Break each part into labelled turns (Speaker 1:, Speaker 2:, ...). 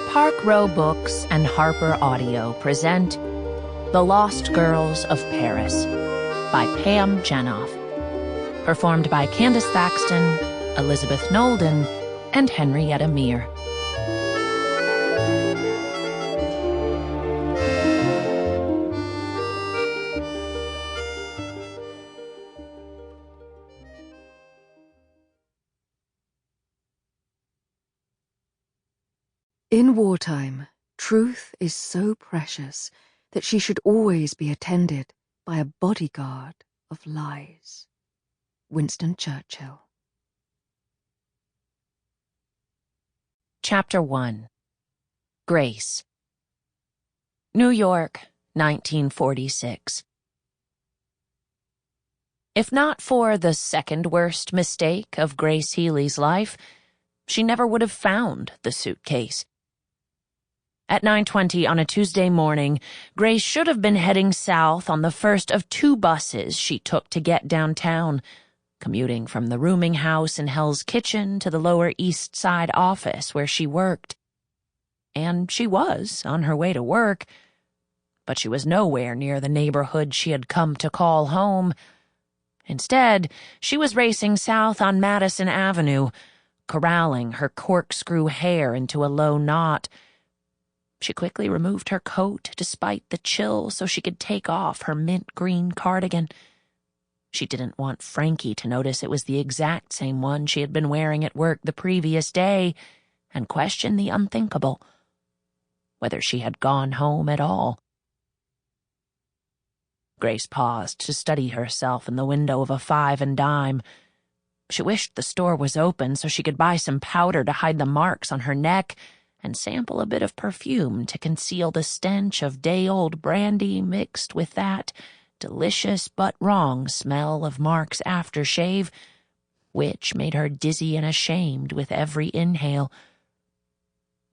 Speaker 1: Park Row Books and Harper Audio present The Lost Girls of Paris by Pam Jenoff. Performed by Candace Thaxton, Elizabeth Knowelden, and Henrietta Meire.
Speaker 2: In wartime, truth is so precious that she should always be attended by a bodyguard of lies. Winston Churchill.
Speaker 1: Chapter 1. Grace. New York, 1946. If not for the second worst mistake of Grace Healy's life, she never would have found the suitcase. At 9:20 on a Tuesday morning, Grace should have been heading south on the first of two buses she took to get downtown, commuting from the rooming house in Hell's Kitchen to the Lower East Side office where she worked. And she was on her way to work, but she was nowhere near the neighborhood she had come to call home. Instead, she was racing south on Madison Avenue, corralling her corkscrew hair into a low knot. She quickly removed her coat despite the chill so she could take off her mint green cardigan. She didn't want Frankie to notice it was the exact same one she had been wearing at work the previous day and question the unthinkable, whether she had gone home at all. Grace paused to study herself in the window of a 5 and dime. She wished the store was open so she could buy some powder to hide the marks on her neck and sample a bit of perfume to conceal the stench of day-old brandy mixed with that delicious but wrong smell of Mark's aftershave, which made her dizzy and ashamed with every inhale.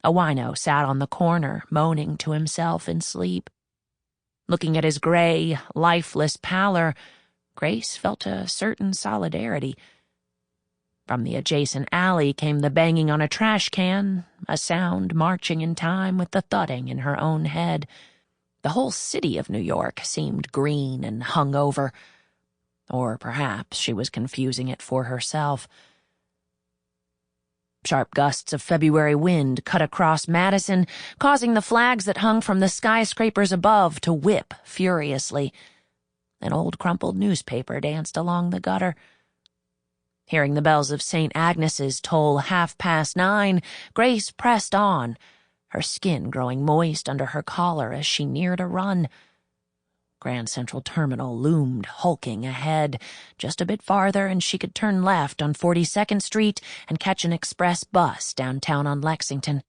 Speaker 1: A wino sat on the corner, moaning to himself in sleep. Looking at his gray, lifeless pallor, Grace felt a certain solidarity. From the adjacent alley came the banging on a trash can, a sound marching in time with the thudding in her own head. The whole city of New York seemed green and hungover. Or perhaps she was confusing it for herself. Sharp gusts of February wind cut across Madison, causing the flags that hung from the skyscrapers above to whip furiously. An old crumpled newspaper danced along the gutter. Hearing the bells of St. Agnes's toll 9:30, Grace pressed on, her skin growing moist under her collar as she neared a run. Grand Central Terminal loomed hulking ahead. Just a bit farther and she could turn left on 42nd Street and catch an express bus downtown on Lexington.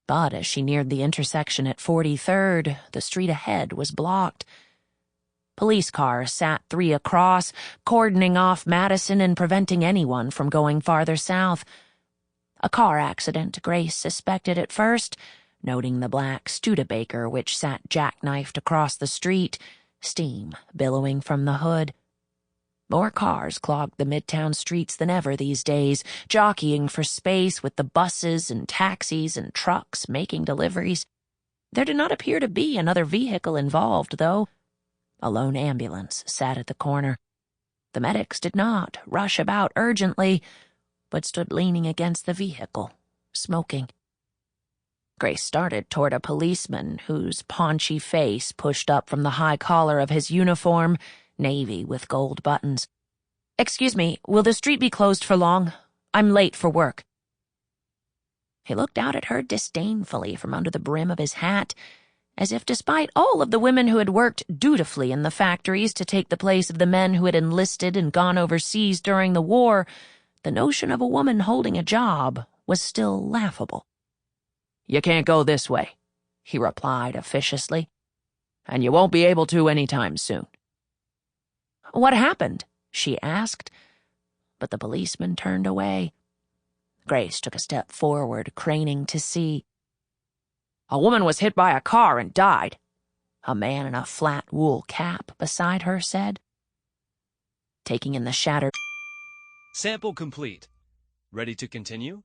Speaker 1: But as she neared the intersection at 43rd, the street ahead was blocked. Police cars sat 3 across, cordoning off Madison and preventing anyone from going farther south. A car accident, Grace suspected at first, noting the black Studebaker which sat jackknifed across the street, steam billowing from the hood. More cars clogged the midtown streets than ever these days, jockeying for space with the buses and taxis and trucks making deliveries. There did not appear to be another vehicle involved, though. A lone ambulance sat at the corner. The medics did not rush about urgently, but stood leaning against the vehicle, smoking. Grace started toward a policeman whose paunchy face pushed up from the high collar of his uniform, navy with gold buttons. "Excuse me, will the street be closed for long? I'm late for work." He looked out at her disdainfully from under the brim of his hat, as if despite all of the women who had worked dutifully in the factories to take the place of the men who had enlisted and gone overseas during the war, the notion of a woman holding a job was still laughable. "You can't go this way," he replied officiously, "and you won't be able to anytime soon." "What happened?" she asked, but the policeman turned away. Grace took a step forward, craning to see. "A woman was hit by a car and died," a man in a flat wool cap beside her said. Taking in the shattered...
Speaker 3: Sample complete. Ready to continue?